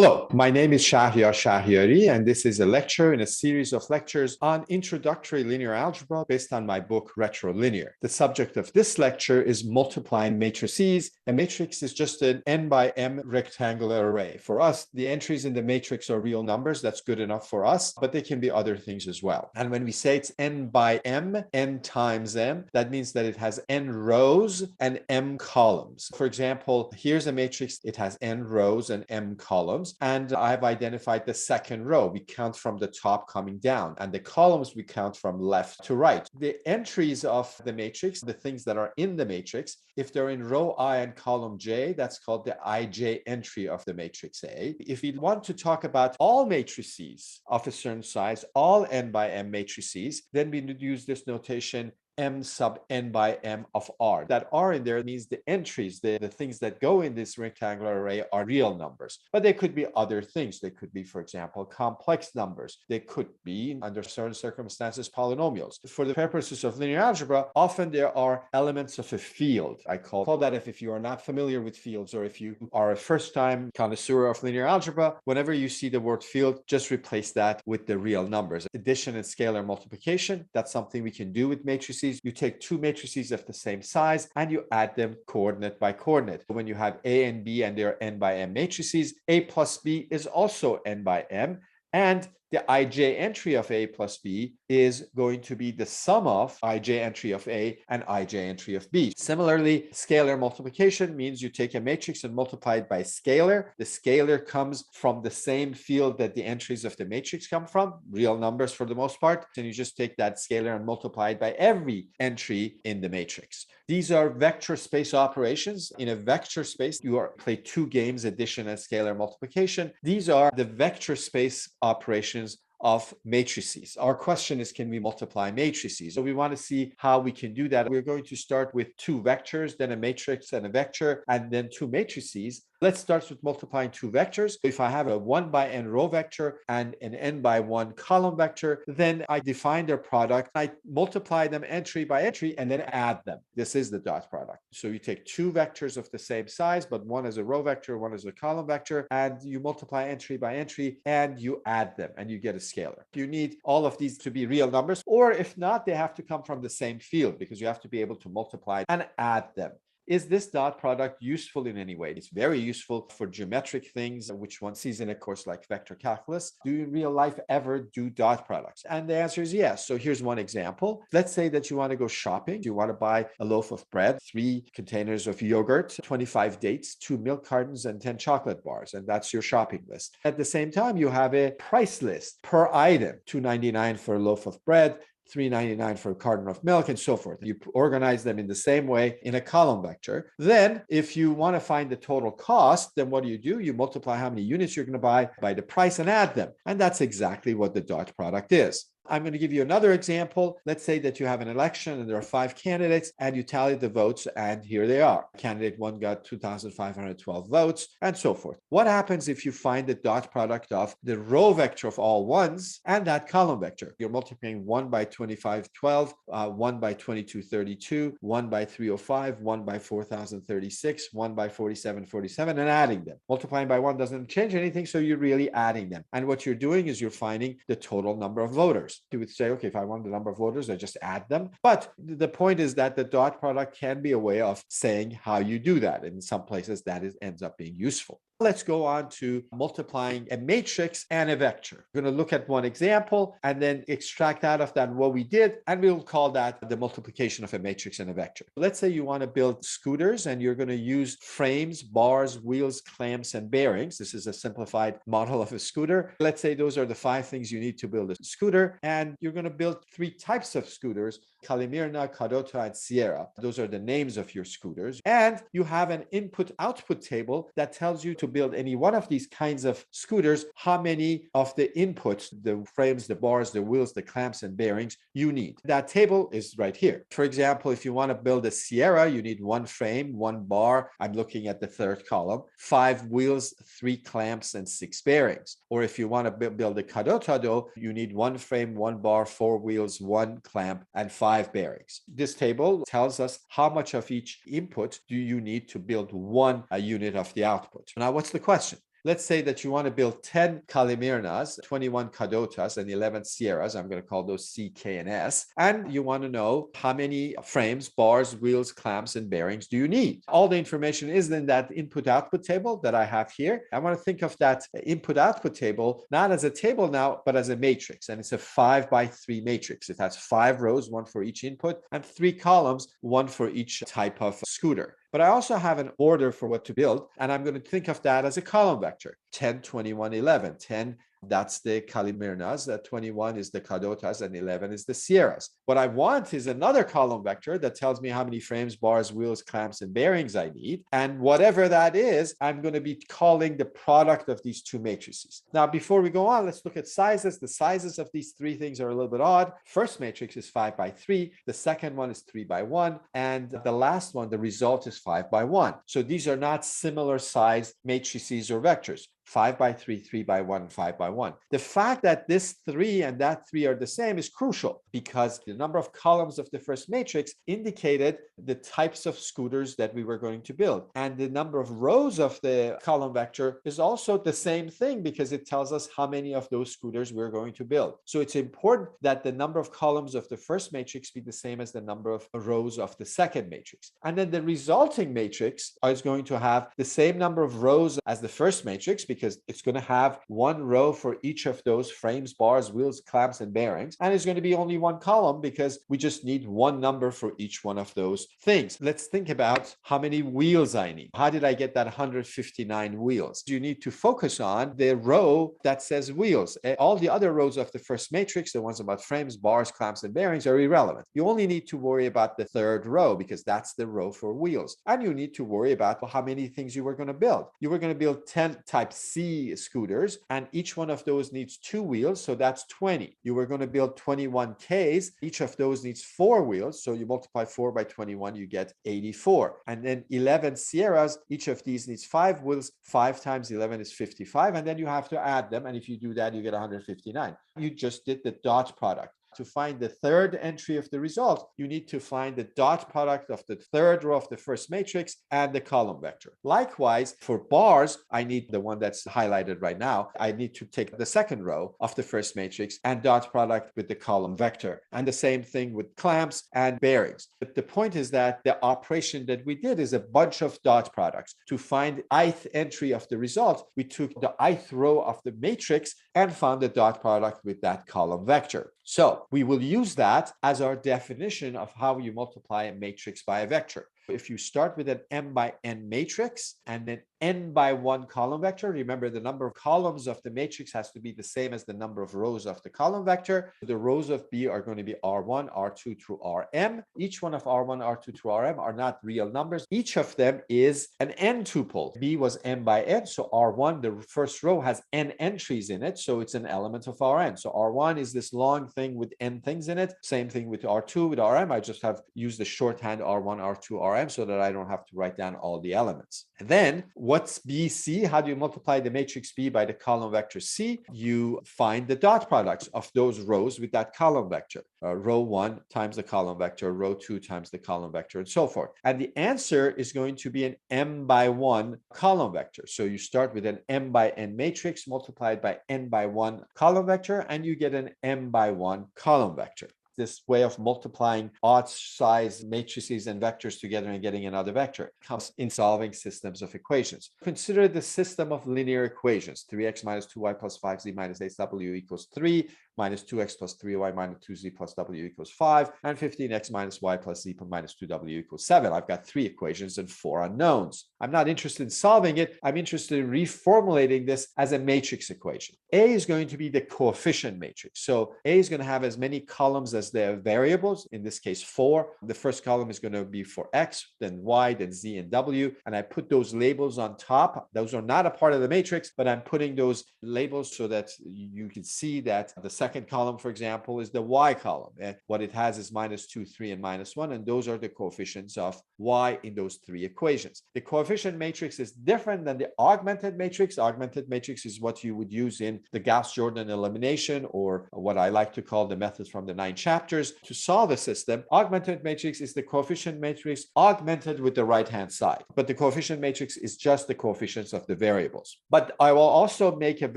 Hello, my name is Shahriari, and this is a lecture in a series of lectures on introductory linear algebra based on my book Retrolinear. The subject of this lecture is multiplying matrices. A matrix is just an n by m rectangular array. For us, the entries in the matrix are real numbers. That's good enough for us, but they can be other things as well. And when we say it's n by m, n times m, that means that it has n rows and m columns. For example, here's a matrix. It has n rows and m columns. And I've identified the second row. We count from the top coming down, and the columns we count from left to right. The entries of the matrix, the things that are in the matrix, if they're in row I and column J, that's called the IJ entry of the matrix A. If we want to talk about all matrices of a certain size, all n by m matrices, then we would use this notation m sub n by m of r. That r in there means the entries, the things that go in this rectangular array are real numbers. But they could be other things. They could be, for example, complex numbers. They could be, under certain circumstances, polynomials. For the purposes of linear algebra, often there are elements of a field. I call that if you are not familiar with fields, or if you are a first-time connoisseur of linear algebra, whenever you see the word field, just replace that with the real numbers. Addition and scalar multiplication, that's something we can do with matrices. You take two matrices of the same size and you add them coordinate by coordinate. When you have A and B and they're n by m matrices, A plus B is also n by m, and the IJ entry of A plus B is going to be the sum of IJ entry of A and IJ entry of B. Similarly, scalar multiplication means you take a matrix and multiply it by scalar. The scalar comes from the same field that the entries of the matrix come from, real numbers for the most part, and you just take that scalar and multiply it by every entry in the matrix. These are vector space operations. In a vector space, you play two games, addition and scalar multiplication. These are the vector space operations of matrices. Our question is, can we multiply matrices? So we want to see how we can do that. We're going to start with two vectors, then a matrix and a vector, and then two matrices. Let's start with multiplying two vectors. If I have a 1 by n row vector and an n by 1 column vector, then I define their product. I multiply them entry by entry and then add them. This is the dot product. So you take two vectors of the same size, but one is a row vector, one is a column vector, and you multiply entry by entry and you add them and you get a scalar. You need all of these to be real numbers, or if not, they have to come from the same field because you have to be able to multiply and add them. Is this dot product useful in any way? It's very useful for geometric things, which one sees in a course like vector calculus. Do you in real life ever do dot products? And the answer is yes. So here's one example. Let's say that you want to go shopping. You want to buy a loaf of bread, 3 containers of yogurt, 25 dates, 2 milk cartons, and 10 chocolate bars. And that's your shopping list. At the same time, you have a price list per item, $2.99 for a loaf of bread, $3.99 for a carton of milk, and so forth. You organize them in the same way in a column vector. Then, if you want to find the total cost, then what do? You multiply how many units you're going to buy by the price and add them. And that's exactly what the dot product is. I'm going to give you another example. Let's say that you have an election and there are 5 candidates and you tally the votes, and here they are. Candidate 1 got 2,512 votes, and so forth. What happens if you find the dot product of the row vector of all ones and that column vector? You're multiplying 1 by 2512, 1 by 2232, 1 by 305, 1 by 4036, 1 by 4747, and adding them. Multiplying by 1 doesn't change anything, so you're really adding them. And what you're doing is you're finding the total number of voters. You would say, okay, if I want the number of voters, I just add them. But the point is that the dot product can be a way of saying how you do that. In some places, that ends up being useful. Let's go on to multiplying a matrix and a vector. We're going to look at one example and then extract out of that what we did, and we'll call that the multiplication of a matrix and a vector. Let's say you want to build scooters and you're going to use frames, bars, wheels, clamps, and bearings. This is a simplified model of a scooter. Let's say those are the 5 things you need to build a scooter, and you're going to build 3 types of scooters: Calimirna, Cadota, and Sierra. Those are the names of your scooters. And you have an input-output table that tells you to build any one of these kinds of scooters, how many of the inputs, the frames, the bars, the wheels, the clamps, and bearings you need. That table is right here. For example, if you want to build a Sierra, you need 1 frame, 1 bar. I'm looking at the 3rd column, 5 wheels, 3 clamps, and 6 bearings. Or if you want to build a Cadota, though, you need 1 frame, 1 bar, 4 wheels, 1 clamp, and 5 bearings. This table tells us how much of each input do you need to build 1 unit of the output. Now, what's the question? Let's say that you want to build 10 Calimirnas, 21 Cadotas, and 11 Sierras. I'm going to call those C, K, and S. And you want to know how many frames, bars, wheels, clamps, and bearings do you need. All the information is in that input-output table that I have here. I want to think of that input-output table not as a table now, but as a matrix. And it's a 5x3 matrix. It has 5 rows, one for each input, and 3 columns, one for each type of scooter. But I also have an order for what to build, and I'm going to think of that as a column vector. 10, 21, 11. 10, that's the Calimirnas, 21 is the Cadotas, and 11 is the Sierras. What I want is another column vector that tells me how many frames, bars, wheels, clamps, and bearings I need. And whatever that is, I'm going to be calling the product of these two matrices. Now, before we go on, let's look at sizes. The sizes of these three things are a little bit odd. First matrix is 5x3. The second one is 3x1. And the last one, the result is 5x1. So these are not similar size matrices or vectors. 5x3, 3x1, 5x1. The fact that this 3 and that 3 are the same is crucial because the number of columns of the first matrix indicated the types of scooters that we were going to build. And the number of rows of the column vector is also the same thing because it tells us how many of those scooters we're going to build. So it's important that the number of columns of the first matrix be the same as the number of rows of the second matrix. And then the resulting matrix is going to have the same number of rows as the first matrix because it's going to have one row for each of those frames, bars, wheels, clamps, and bearings. And it's going to be only one column because we just need one number for each one of those things. Let's think about how many wheels I need. How did I get that 159 wheels? You need to focus on the row that says wheels. All the other rows of the first matrix, the ones about frames, bars, clamps, and bearings, are irrelevant. You only need to worry about the third row because that's the row for wheels. And you need to worry about how many things you were going to build. You were going to build 10 type C scooters, and each one of those needs 2 wheels, so that's 20. You were going to build 21 Ks. Each of those needs 4 wheels, so you multiply 4 by 21, you get 84. And then 11 Sierras, each of these needs 5 wheels. 5 times 11 is 55, and then you have to add them, and if you do that, you get 159. You just did the dot product. To find the third entry of the result, you need to find the dot product of the third row of the first matrix and the column vector. Likewise, for bars, I need the one that's highlighted right now. I need to take the second row of the first matrix and dot product with the column vector. And the same thing with clamps and bearings. But the point is that the operation that we did is a bunch of dot products. To find ith entry of the result, we took the ith row of the matrix and found the dot product with that column vector. So we will use that as our definition of how you multiply a matrix by a vector. If you start with an m by n matrix and then n by 1 column vector, remember the number of columns of the matrix has to be the same as the number of rows of the column vector. The rows of B are going to be R1, R2 through Rm. Each one of R1, R2 through Rm are not real numbers. Each of them is an n tuple. B was m by n, so R1, the first row, has n entries in it, so it's an element of Rn. So R1 is this long thing with n things in it. Same thing with R2, with Rm. I just have used the shorthand R1, R2, Rm so that I don't have to write down all the elements. And then what's BC? How do you multiply the matrix B by the column vector C? You find the dot products of those rows with that column vector. Row 1 times the column vector, row 2 times the column vector, and so forth. And the answer is going to be an m by 1 column vector. So you start with an m by n matrix multiplied by n by 1 column vector, and you get an m by 1 column vector. This way of multiplying odd size matrices and vectors together and getting another vector comes in solving systems of equations. Consider the system of linear equations. 3x minus 2y plus 5z minus 8w equals 3, minus 2x plus 3y minus 2z plus w equals 5, and 15x minus y plus z minus 2w equals 7. I've got 3 equations and 4 unknowns. I'm not interested in solving it. I'm interested in reformulating this as a matrix equation. A is going to be the coefficient matrix. So A is going to have as many columns as the variables, in this case 4. The first column is going to be for x, then y, then z, and w. And I put those labels on top. Those are not a part of the matrix, but I'm putting those labels so that you can see that the second column, for example, is the y column. And what it has is minus 2, 3, and minus 1. And those are the coefficients of y in those 3 equations. The coefficient matrix is different than the augmented matrix. Augmented matrix is what you would use in the Gauss-Jordan elimination, or what I like to call the methods from the 9th chapters to solve a system, augmented matrix is the coefficient matrix augmented with the right-hand side. But the coefficient matrix is just the coefficients of the variables. But I will also make a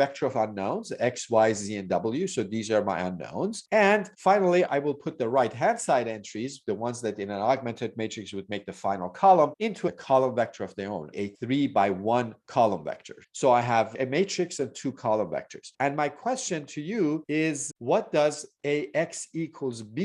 vector of unknowns, x, y, z, and w. So these are my unknowns. And finally, I will put the right-hand side entries, the ones that in an augmented matrix would make the final column, into a column vector of their own, a 3x1 column vector. So I have a matrix and two column vectors. And my question to you is, what does ax equals b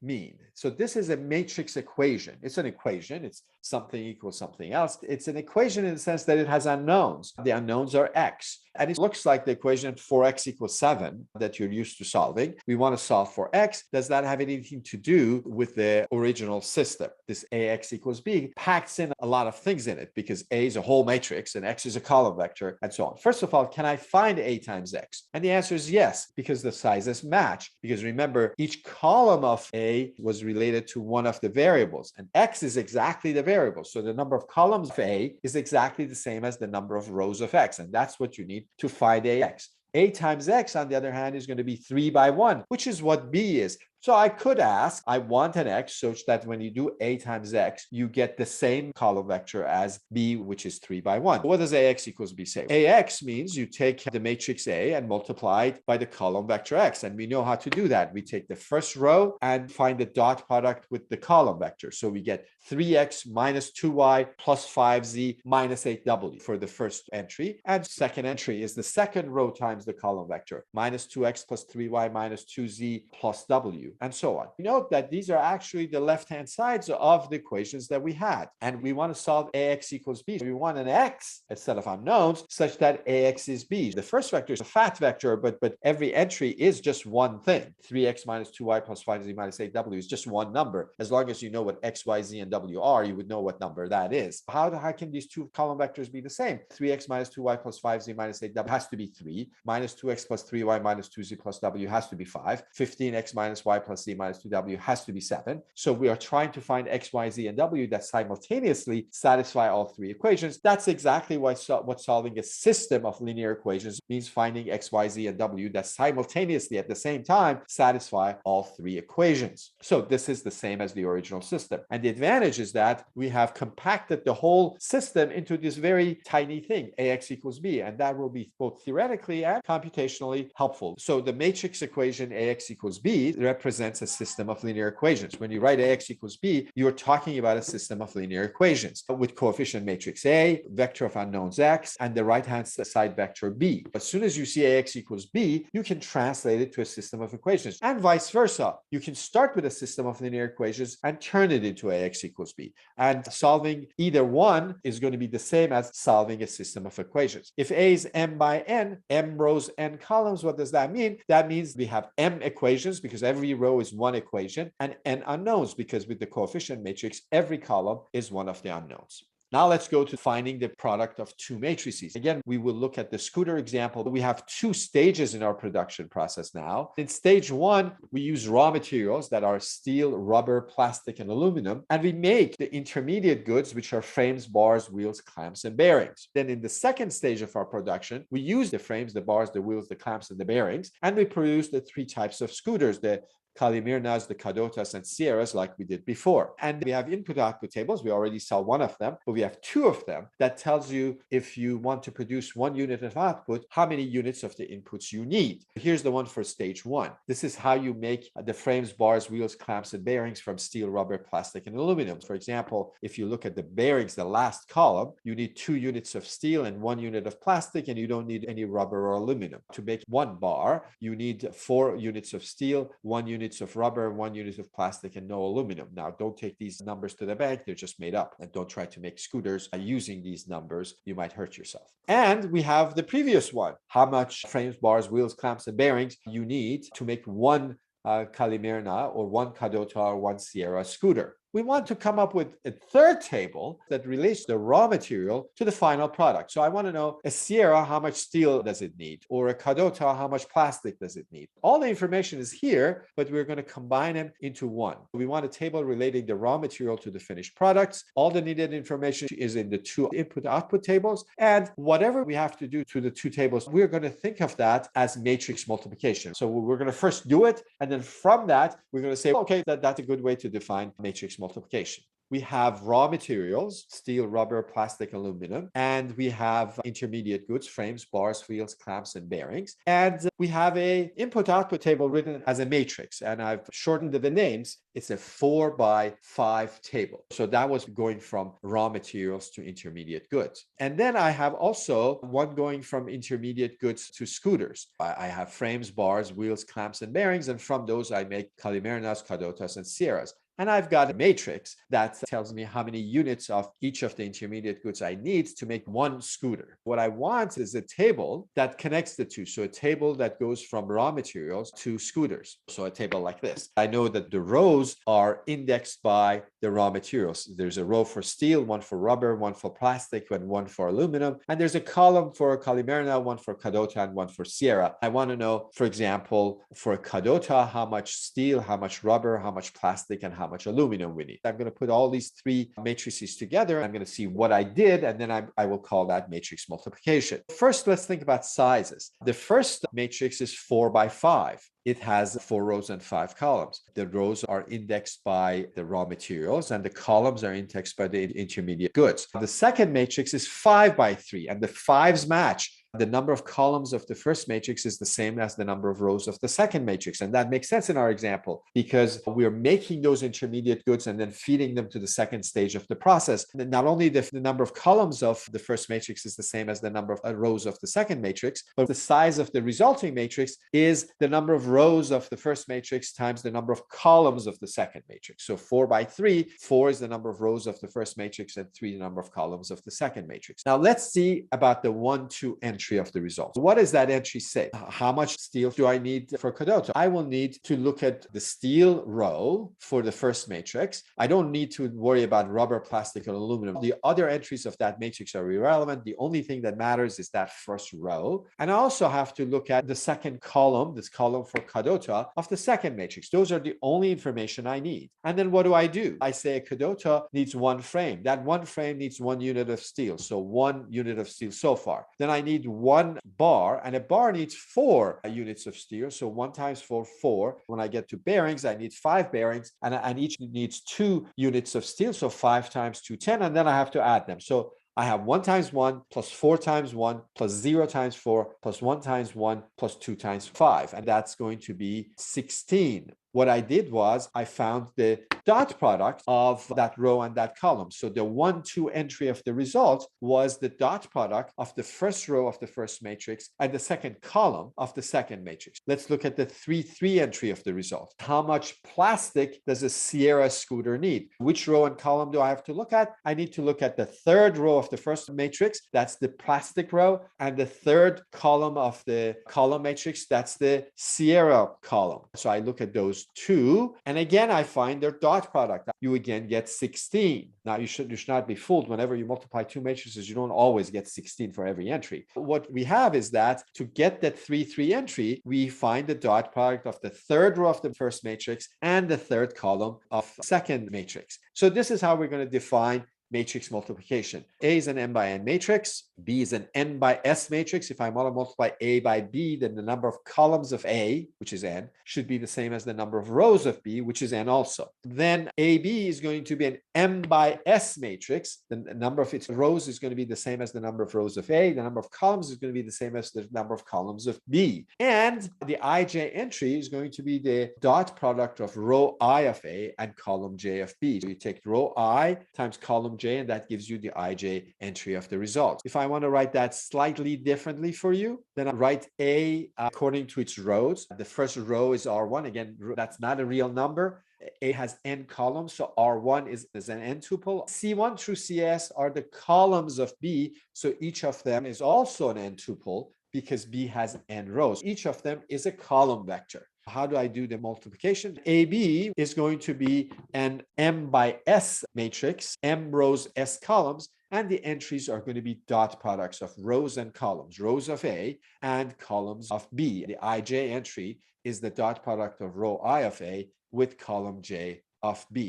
mean? So this is a matrix equation. It's an equation. It's something equals something else. It's an equation in the sense that it has unknowns. The unknowns are x. And it looks like the equation 4x equals 7 that you're used to solving. We want to solve for x. Does that have anything to do with the original system? This ax equals b packs in a lot of things in it because a is a whole matrix and x is a column vector and so on. First of all, can I find a times x? And the answer is yes, because the sizes match. Because remember, each column of a was related to one of the variables, and x is exactly the variable. So the number of columns of a is exactly the same as the number of rows of x, and that's what you need to find ax. A times x, on the other hand, is going to be 3x1, which is what b is. So I could ask, I want an x such that when you do a times x, you get the same column vector as b, which is 3x1. What does ax equals b say? Ax means you take the matrix A and multiply it by the column vector x. And we know how to do that. We take the first row and find the dot product with the column vector. So we get 3x minus 2y plus 5z minus 8w for the first entry. And second entry is the second row times the column vector, minus 2x plus 3y minus 2z plus w, and so on. Note that these are actually the left-hand sides of the equations that we had. And we want to solve ax equals b. So we want an x, a set of unknowns, such that ax is b. The first vector is a fat vector, but every entry is just one thing. 3x minus 2y plus 5z minus 8w is just one number. As long as you know what x, y, z, and w are, you would know what number that is. How can these two column vectors be the same? 3x minus 2y plus 5z minus 8w has to be 3. Minus 2x plus 3y minus 2z plus w has to be 5. 15x minus y plus z minus 2w has to be 7. So we are trying to find x, y, z, and w that simultaneously satisfy all three equations. That's exactly what solving a system of linear equations means, finding x, y, z, and w that simultaneously at the same time satisfy all three equations. So this is the same as the original system. And the advantage is that we have compacted the whole system into this very tiny thing, ax equals b, and that will be both theoretically and computationally helpful. So the matrix equation ax equals b represents a system of linear equations. When you write ax equals b, you're talking about a system of linear equations with coefficient matrix A, vector of unknowns x, and the right-hand side vector b. As soon as you see ax equals b, you can translate it to a system of equations, and vice versa. You can start with a system of linear equations and turn it into ax equals b. And solving either one is going to be the same as solving a system of equations. If A is m by n, m rows, n columns, what does that mean? That means we have m equations because every row is one equation, and n unknowns because with the coefficient matrix, every column is one of the unknowns. Now let's go to finding the product of two matrices. Again, we will look at the scooter example. We have two stages in our production process now. In stage one, we use raw materials that are steel, rubber, plastic, and aluminum, and we make the intermediate goods, which are frames, bars, wheels, clamps, and bearings. Then in the second stage of our production, we use the frames, the bars, the wheels, the clamps, and the bearings, and we produce the three types of scooters, the Kalimirnas, the Kadotas, and Sierras, like we did before. And we have input-output tables. We already saw one of them, but we have two of them that tells you if you want to produce 1 unit of output, how many units of the inputs you need. Here's the one for stage one. This is how you make the frames, bars, wheels, clamps, and bearings from steel, rubber, plastic, and aluminum. For example, if you look at the bearings, the last column, you need 2 units of steel and 1 unit of plastic, and you don't need any rubber or aluminum. To make one bar, you need 4 units of steel, 1 unit of rubber, 1 unit of plastic, and no aluminum. Now, don't take these numbers to the bank. They're just made up. And don't try to make scooters using these numbers. You might hurt yourself. And we have the previous one. How much frames, bars, wheels, clamps, and bearings you need to make one Kalimirna or one Kadota or one Sierra scooter. we want to come up with a third table that relates the raw material to the final product. So I want to know a Sierra, how much steel does it need? Or a Cadota, how much plastic does it need? All the information is here, but we're going to combine them into one. We want a table relating the raw material to the finished products. All the needed information is in the two input-output tables. And whatever we have to do to the two tables, we're going to think of that as matrix multiplication. So we're going to first do it. And then from that, we're going to say, okay, that's a good way to define matrix multiplication. We have raw materials, steel, rubber, plastic, aluminum, and we have intermediate goods, frames, bars, wheels, clamps, and bearings. And we have a input-output table written as a matrix, and I've shortened the names. It's a 4x5 table. So that was going from raw materials to intermediate goods. And then I have also one going from intermediate goods to scooters. I have frames, bars, wheels, clamps, and bearings, and from those I make Calimernas, Cadotas, and Sierras. And I've got a matrix that tells me how many units of each of the intermediate goods I need to make one scooter. What I want is a table that connects the two. So a table that goes from raw materials to scooters. So a table like this. I know that the rows are indexed by the raw materials. There's a row for steel, one for rubber, one for plastic, and one for aluminum. And there's a column for Calimerna, one for Cadota, and one for Sierra. I want to know, for example, for a Cadota, how much steel, how much rubber, how much plastic, and how much aluminum we need. I'm going to put all these three matrices together. I'm going to see what I did, and then I will call that matrix multiplication. First, let's think about sizes. The first matrix is 4x5. It has 4 rows and 5 columns. The rows are indexed by the raw materials, and the columns are indexed by the intermediate goods. The second matrix is 5x3, and the fives match. The number of columns of the first matrix is the same as the number of rows of the second matrix. And that makes sense in our example because we're making those intermediate goods and then feeding them to the second stage of the process. And not only the number of columns of the first matrix is the same as the number of rows of the second matrix, but the size of the resulting matrix is the number of rows of the first matrix times the number of columns of the second matrix. So 4x3, 4 is the number of rows of the first matrix and 3 the number of columns of the second matrix. Now let's see about the 1-2 entry of the result. What does that entry say? How much steel do I need for Cadota? I will need to look at the steel row for the first matrix. I don't need to worry about rubber, plastic, and aluminum. The other entries of that matrix are irrelevant. The only thing that matters is that first row. And I also have to look at the second column, this column for Cadota of the second matrix. Those are the only information I need. And then what do? I say a Cadota needs one frame. That one frame needs 1 unit of steel. So 1 unit of steel so far. Then I need 1 bar, and a bar needs 4 units of steel. So 1 times 4, 4. When I get to bearings, I need 5 bearings, and each needs 2 units of steel. So 5 times 2, 10, and then I have to add them. So I have 1 times 1 plus 4 times 1 plus 0 times 4 plus 1 times 1 plus 2 times 5. And that's going to be 16. What I did was I found the dot product of that row and that column. So the 1-2 entry of the result was the dot product of the first row of the first matrix and the second column of the second matrix. Let's look at the 3-3 entry of the result. How much plastic does a Sierra scooter need? Which row and column do I have to look at? I need to look at the third row of the first matrix. That's the plastic row. And the third column of the column matrix, that's the Sierra column. So I look at those two. And again, I find their dot product. You again get 16. Now, you should not be fooled. Whenever you multiply 2 matrices, you don't always get 16 for every entry. What we have is that to get that 3-3 entry, we find the dot product of the third row of the first matrix and the third column of second matrix. So this is how we're going to define matrix multiplication. A is an n by n matrix. B is an n by s matrix. If I multiply A by B, then the number of columns of A, which is n, should be the same as the number of rows of B, which is n also. Then AB is going to be an m by s matrix. The number of its rows is going to be the same as the number of rows of A. The number of columns is going to be the same as the number of columns of B. And the ij entry is going to be the dot product of row I of A and column j of B. So you take row I times column j, and that gives you the ij entry of the result. If I want to write that slightly differently for you, then I write A according to its rows. The first row is R1. Again, that's not a real number. A has n columns, so R1 is an n tuple. C1 through CS are the columns of B, so each of them is also an n tuple, because B has n rows. Each of them is a column vector. How do I do the multiplication? AB is going to be an M by S matrix, M rows, S columns, and the entries are going to be dot products of rows and columns, rows of A and columns of B. The IJ entry is the dot product of row I of A with column J of B.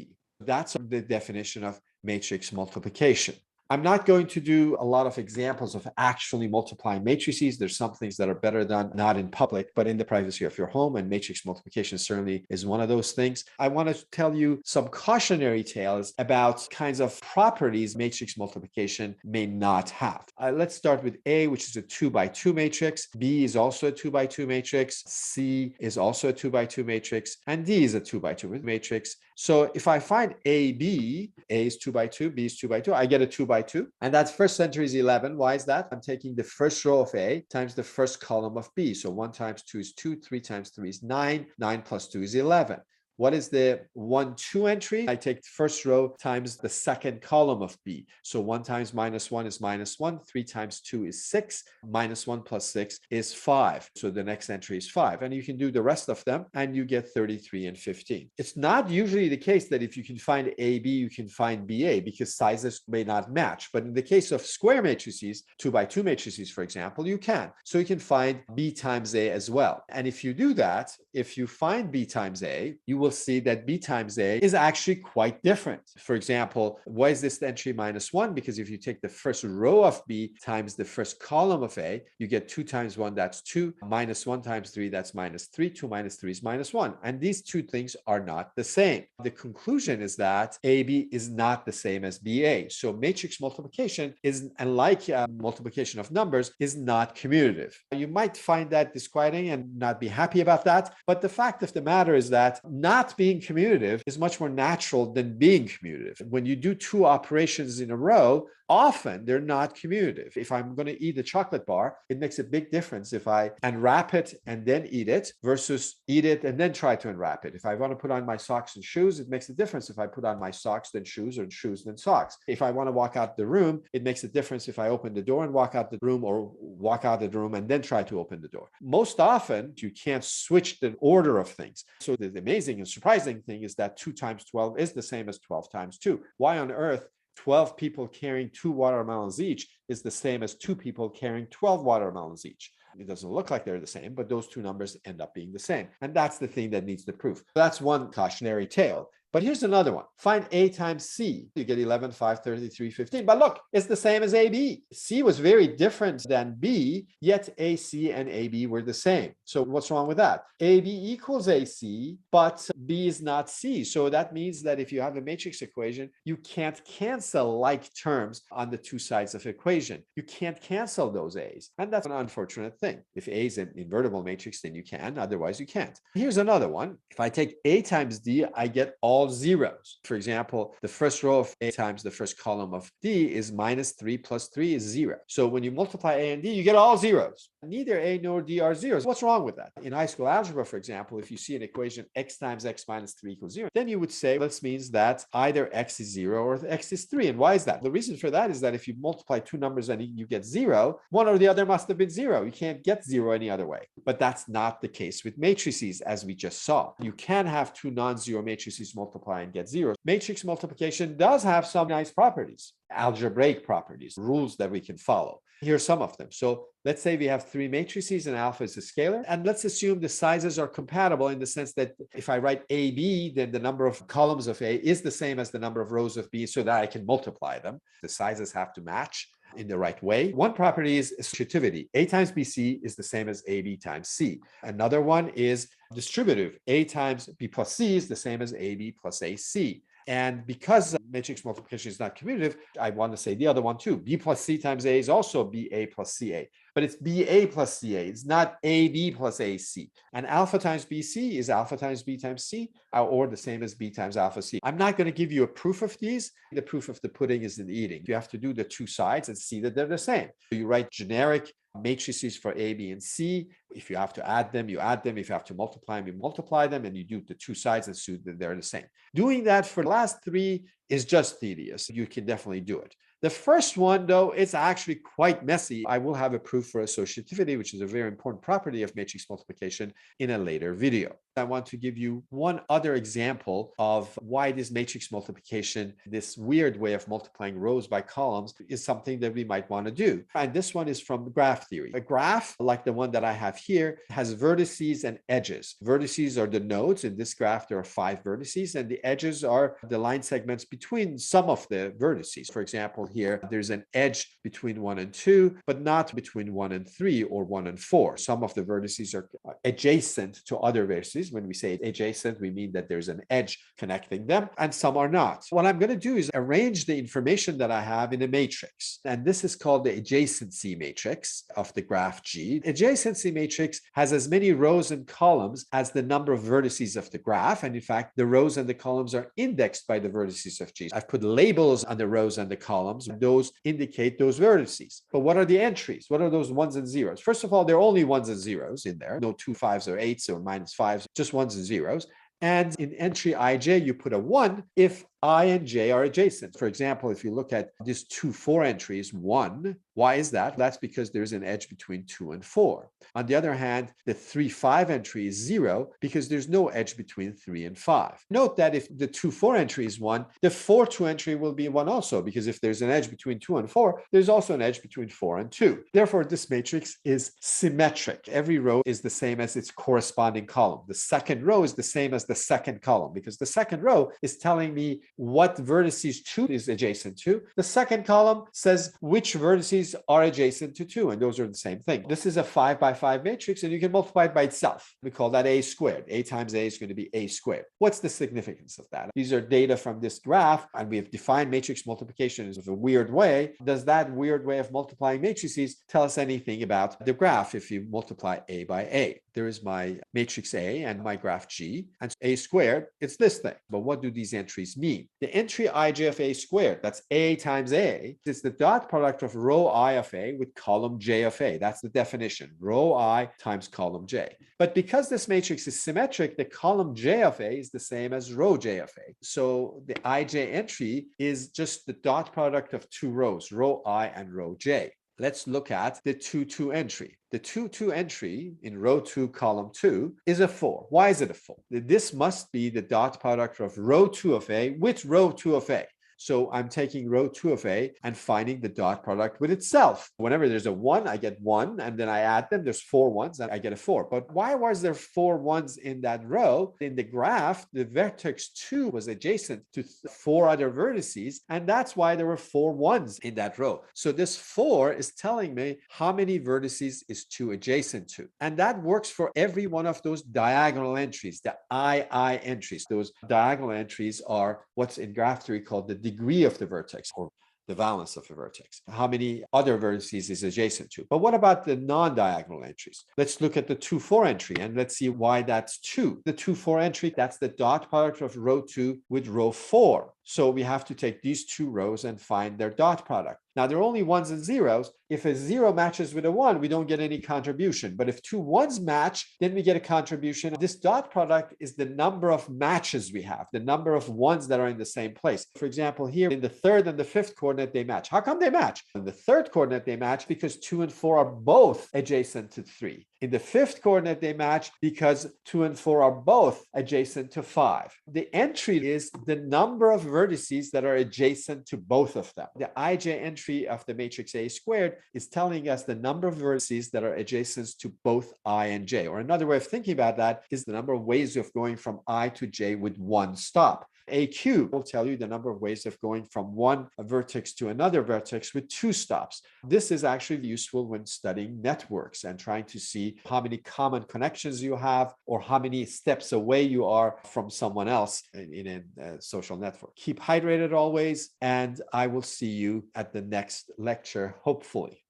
That's the definition of matrix multiplication. I'm not going to do a lot of examples of actually multiplying matrices. There's some things that are better done not in public, but in the privacy of your home, and matrix multiplication certainly is one of those things. I want to tell you some cautionary tales about kinds of properties matrix multiplication may not have. Let's start with A, which is a 2 by 2 matrix. B is also a 2 by 2 matrix. C is also a 2 by 2 matrix. And D is a 2 by 2 matrix. So if I find AB, A is 2 by 2, B is 2 by 2, I get a 2 by 2. And that first entry is 11. Why is that? I'm taking the first row of A times the first column of B. So 1 times 2 is 2, 3 times 3 is 9, 9 plus 2 is 11. What is the 1, 2 entry? I take the first row times the second column of B. So 1 times minus 1 is minus 1. 3 times 2 is 6. Minus 1 plus 6 is 5. So the next entry is 5. And you can do the rest of them, and you get 33 and 15. It's not usually the case that if you can find AB, you can find BA, because sizes may not match. But in the case of square matrices, 2 by 2 matrices, for example, you can. So you can find B times A as well. And if you do that, if you find B times A, you will see that B times A is actually quite different. For example, why is this entry minus 1? Because if you take the first row of B times the first column of A, you get 2 times 1, that's 2. Minus 1 times 3, that's minus 3. 2 minus 3 is minus 1. And these two things are not the same. The conclusion is that AB is not the same as BA. So matrix multiplication is, unlike multiplication of numbers, is not commutative. You might find that disquieting and not be happy about that. But the fact of the matter is that not being commutative is much more natural than being commutative. When you do two operations in a row, often they're not commutative. If I'm going to eat a chocolate bar, it makes a big difference if I unwrap it and then eat it versus eat it and then try to unwrap it. If I want to put on my socks and shoes, it makes a difference if I put on my socks then shoes, or shoes then socks. If I want to walk out the room, it makes a difference if I open the door and walk out the room, or walk out the room and then try to open the door. Most often, you can't switch the order of things. So the amazing and surprising thing is that 2 times 12 is the same as 12 times 2. Why on earth 12 people carrying 2 watermelons each is the same as 2 people carrying 12 watermelons each? It doesn't look like they're the same, but those two numbers end up being the same. And that's the thing that needs the proof. That's one cautionary tale. But here's another one. Find A times C. You get 11, 5, 33, 15. But look, it's the same as AB. C was very different than B, yet AC and AB were the same. So what's wrong with that? AB equals AC, but B is not C. So that means that if you have a matrix equation, you can't cancel like terms on the two sides of the equation. You can't cancel those A's. And that's an unfortunate thing. If A is an invertible matrix, then you can. Otherwise, you can't. Here's another one. If I take A times D, I get all zeros. For example, the first row of A times the first column of D is minus 3 plus 3 is 0. So when you multiply A and D, you get all zeros. Neither A nor D are zeros. What's wrong with that? In high school algebra, for example, if you see an equation x times x minus 3 equals 0, then you would say this means that either x is 0 or x is 3. And why is that? The reason for that is that if you multiply two numbers and you get 0, one or the other must have been 0. You can't get 0 any other way. But that's not the case with matrices, as we just saw. You can have two non-zero matrices multiply and get 0. Matrix multiplication does have some nice properties, algebraic properties, rules that we can follow. Here are some of them. So let's say we have 3 matrices and alpha is a scalar. And let's assume the sizes are compatible in the sense that if I write AB, then the number of columns of A is the same as the number of rows of B, so that I can multiply them. The sizes have to match in the right way. One property is associativity. A times BC is the same as AB times C. Another one is distributive. A times B plus C is the same as AB plus AC. And because matrix multiplication is not commutative, I want to say the other one too. B plus C times A is also BA plus CA. But it's BA plus CA. It's not AB plus AC. And alpha times BC is alpha times B times C, or the same as B times alpha C. I'm not going to give you a proof of these. The proof of the pudding is in the eating. You have to do the two sides and see that they're the same. So you write generic matrices for A, B, and C. If you have to add them, you add them. If you have to multiply them, you multiply them, and you do the two sides and see that they're the same. Doing that for the last 3 is just tedious. You can definitely do it. The first one, though, is actually quite messy. I will have a proof for associativity, which is a very important property of matrix multiplication, in a later video. I want to give you one other example of why this matrix multiplication, this weird way of multiplying rows by columns, is something that we might want to do. And this one is from graph theory. A graph, like the one that I have here, has vertices and edges. Vertices are the nodes. In this graph, there are 5 vertices, and the edges are the line segments between some of the vertices. For example, here, there's an edge between 1 and 2, but not between 1 and 3 or 1 and 4. Some of the vertices are adjacent to other vertices. When we say adjacent, we mean that there's an edge connecting them, and some are not. What I'm going to do is arrange the information that I have in a matrix, and this is called the adjacency matrix of the graph G. Adjacency matrix has as many rows and columns as the number of vertices of the graph, and in fact, the rows and the columns are indexed by the vertices of G. I've put labels on the rows and the columns, and those indicate those vertices. But what are the entries? What are those ones and zeros? First of all, there are only ones and zeros in there. No 2 5s or 8s or minus 5s, just ones and zeros. And in entry ij, you put a 1 if I and j are adjacent. For example, if you look at these 2 4 entries, 1, why is that? That's because there's an edge between 2 and 4. On the other hand, the 3 5 entry is 0 because there's no edge between 3 and 5. Note that if the 2 4 entry is 1, the 4 2 entry will be 1 also, because if there's an edge between 2 and 4, there's also an edge between 4 and 2. Therefore, this matrix is symmetric. Every row is the same as its corresponding column. The second row is the same as the second column, because the second row is telling me what vertices 2 is adjacent to. The second column says which vertices are adjacent to 2, and those are the same thing. This is a 5 by 5 matrix, and you can multiply it by itself. We call that a squared. A times a is going to be a squared. What's the significance of that? These are data from this graph, and we have defined matrix multiplication in a weird way. Does that weird way of multiplying matrices tell us anything about the graph if you multiply a by a? There is my matrix A and my graph G, and a squared, it's this thing. But what do these entries mean? The entry ij of a squared, that's a times a, is the dot product of row I of a with column j of a. That's the definition, row I times column j. But because this matrix is symmetric, the column j of a is the same as row j of a. So the ij entry is just the dot product of 2 rows, row I and row j. Let's look at the 2 2 entry. The 2 2 entry in row 2, column 2 is a 4. Why is it a 4? This must be the dot product of row 2 of a with row 2 of a. So I'm taking row 2 of A and finding the dot product with itself. Whenever there's a 1, I get 1, and then I add them. There's 4 ones, and I get a 4. But why was there 4 ones in that row? In the graph, the vertex 2 was adjacent to 4 other vertices, and that's why there were 4 ones in that row. So this 4 is telling me how many vertices is 2 adjacent to. And that works for every one of those diagonal entries, the II entries. Those diagonal entries are what's in graph theory called the degree of the vertex, or the valence of the vertex, how many other vertices is adjacent to. But what about the non-diagonal entries? Let's look at the 2 4 entry and let's see why that's 2. The 2 4 entry, that's the dot product of row 2 with row 4. So we have to take these 2 rows and find their dot product. Now, there are only ones and zeros. If a 0 matches with a 1, we don't get any contribution. But if 2 1s match, then we get a contribution. This dot product is the number of matches we have, the number of ones that are in the same place. For example, here in the 3rd and the 5th coordinate, they match. How come they match? In the 3rd coordinate, they match because 2 and 4 are both adjacent to 3. In the 5th coordinate, they match because 2 and 4 are both adjacent to 5. The entry is the number of vertices that are adjacent to both of them. The ij entry of the matrix A squared is telling us the number of vertices that are adjacent to both I and j. Or another way of thinking about that is the number of ways of going from I to j with one stop. A cube will tell you the number of ways of going from one vertex to another vertex with 2 stops. This is actually useful when studying networks and trying to see how many common connections you have or how many steps away you are from someone else in a social network. Keep hydrated always, and I will see you at the next lecture, hopefully.